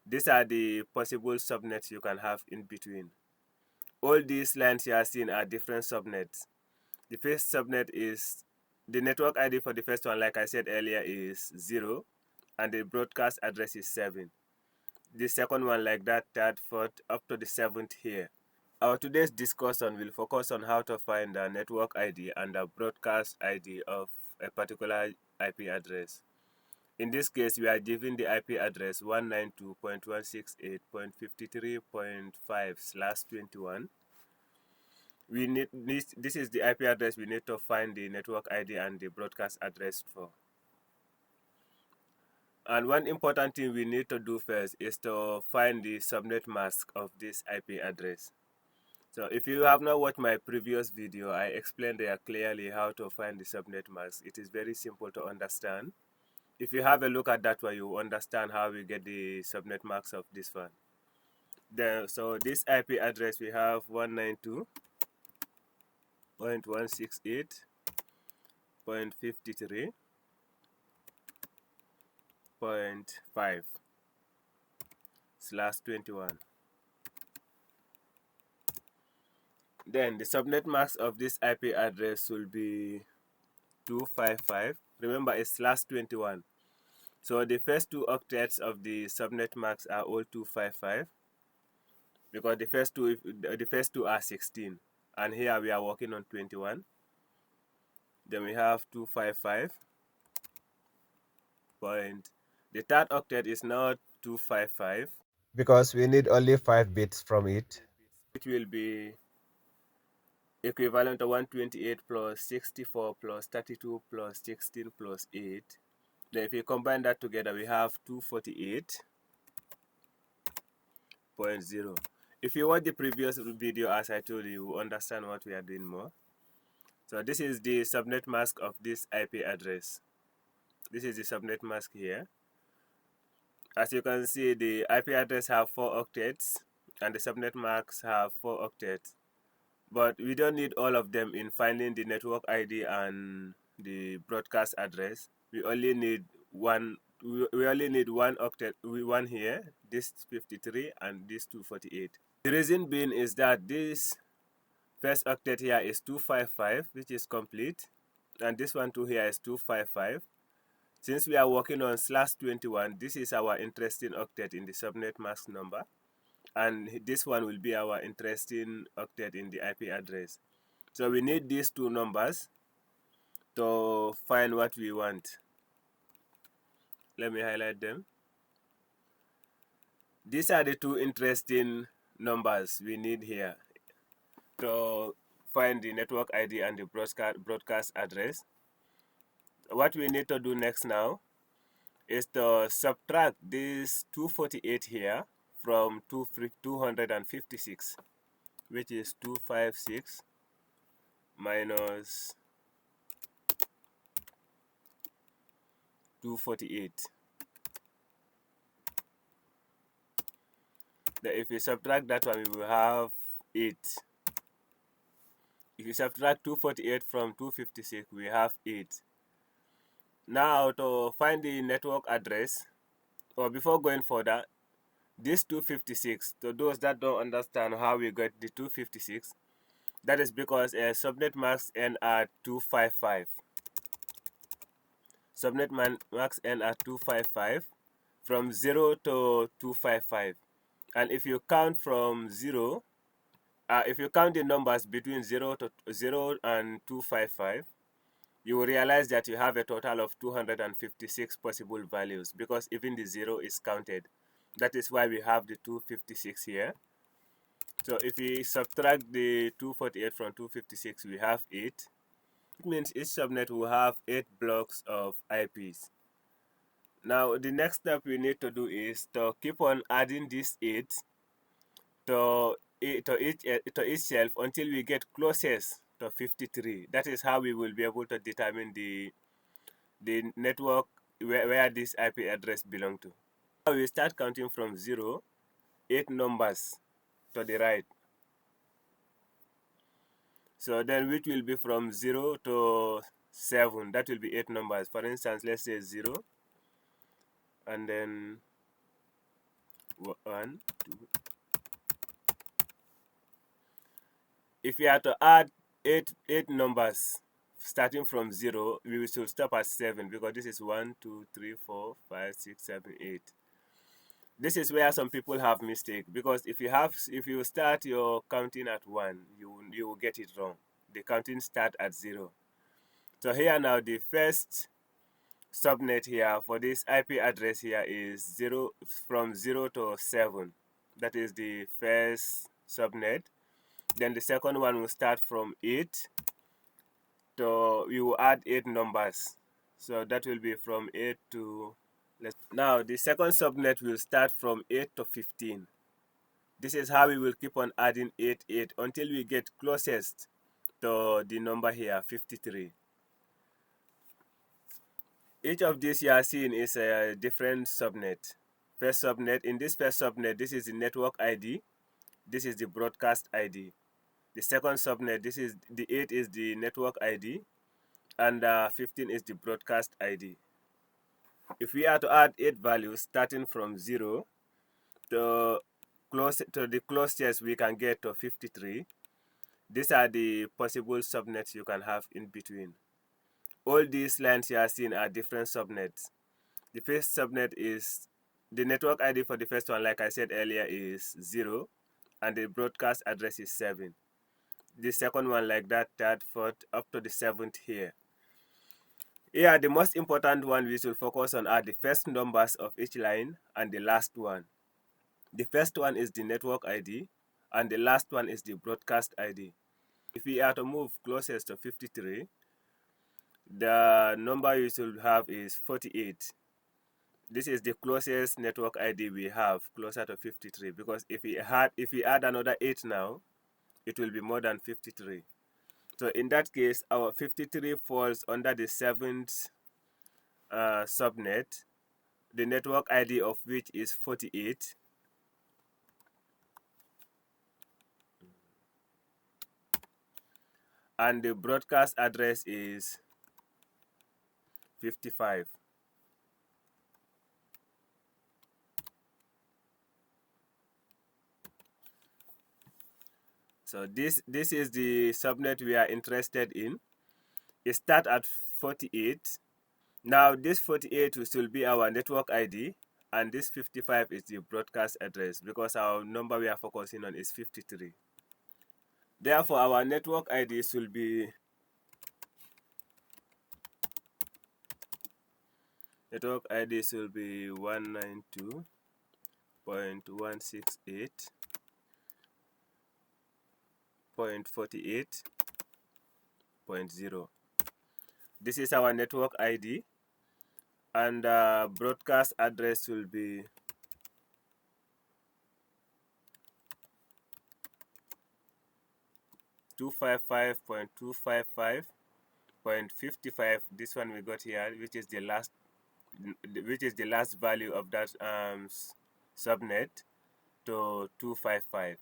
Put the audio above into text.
These are the possible subnets you can have in between. All these lines you are seeing are different subnets. The first subnet is the network ID for the first one, like I said earlier, is 0, and the broadcast address is 7. The second one like that, third, fourth, up to the 7th here. Our today's discussion will focus on how to find the network ID and the broadcast ID of a particular IP address. In this case, we are given the IP address 192.168.53.5/21. This is the IP address we need to find the network ID and the broadcast address for. And one important thing we need to do first is to find the subnet mask of this IP address. So if you have not watched my previous video, I explained there clearly how to find the subnet mask. It is very simple to understand. If you have a look at that one, you understand how we get the subnet mask of this one. So this IP address we have 192.168.53.5/21. Then the subnet mask of this IP address will be 255. Remember, it's /21. So the first two octets of the subnet mask are all 255, because the first two are 16, and here we are working on 21. Then we have 255. The third octet is not 255 because we need only 5 bits from it. It will be equivalent to 128 plus 64 plus 32 plus 16 plus 8. Then if you combine that together, we have 248.0. If you watch the previous video, as I told you, you will understand what we are doing more. So this is the subnet mask of this IP address. This is the subnet mask here. As you can see, the IP address have 4 octets and the subnet masks have 4 octets. But we don't need all of them in finding the network ID and the broadcast address. We only need one. We only need one octet. One here, this 53 and this 248. The reason being is that this first octet here is 255, which is complete, and this one too here is 255. Since we are working on /21, this is our interesting octet in the subnet mask number, and this one will be our interesting octet in the IP address. So we need these two numbers to find what we want. Let me highlight them. These are the two interesting numbers we need here to find the network ID and the broadcast address. What we need to do next now is to subtract this 248 here from 256, which is 256 minus 248. Then if you subtract that one, we will have 8. If you subtract 248 from 256, we have 8. Now to find the network address, or before going further, this 256, to those that don't understand how we got the 256, that is because subnet masks end at 255. Subnet masks end at 255 from 0 to 255. And if you count from 0, if you count the numbers between 0 and 255, you will realize that you have a total of 256 possible values, because even the 0 is counted. That is why we have the 256 here. So if we subtract the 248 from 256, we have 8. It means each subnet will have 8 blocks of IPs. Now the next step we need to do is to keep on adding these 8 to each shelf until we get closest to 53. That is how we will be able to determine the network where this IP address belongs to. Now we start counting from 0, 8 numbers to the right. So then which will be from 0 to 7, that will be 8 numbers. For instance, let's say 0, and then 1, 2. If we are to add eight numbers starting from 0, we should stop at 7 because this is 1, 2, 3, 4, 5, 6, 7, 8. This is where some people have mistake, because if you start your counting at 1, you will get it wrong. The counting start at 0. So here now, the first subnet here for this IP address here is from 0 to 7. That is the first subnet. Then the second one will start from 8. So you will add 8 numbers. So that will be from 8 to... Now the second subnet will start from 8 to 15. This is how we will keep on adding 8 until we get closest to the number here, 53. Each of these you are seeing is a different subnet. First subnet, in this first subnet, this is the network ID, this is the broadcast ID. The second subnet, this is the 8 is the network ID, and 15 is the broadcast ID. If we are to add 8 values starting from 0 to the closest we can get to 53, these are the possible subnets you can have in between. All these lines you are seeing are different subnets. The first subnet is the network ID for the first one, like I said earlier, is 0, and the broadcast address is 7. The second one, like that, third, fourth, up to the 7th here. Here, the most important one we should focus on are the first numbers of each line and the last one. The first one is the network ID, and the last one is the broadcast ID. If we are to move closest to 53, the number you should have is 48. This is the closest network ID we have, closer to 53, because if we add another 8 now, it will be more than 53. So in that case, our 53 falls under the 7th subnet, the network ID of which is 48. And the broadcast address is 55. So this is the subnet we are interested in. It starts at 48. Now this 48 will still be our network ID, and this 55 is the broadcast address, because our number we are focusing on is 53. Therefore, our network ID should be 192.168.48.0. This is our network ID, and broadcast address will be 255.255.55. This one we got here, which is the last value of that subnet, to 255.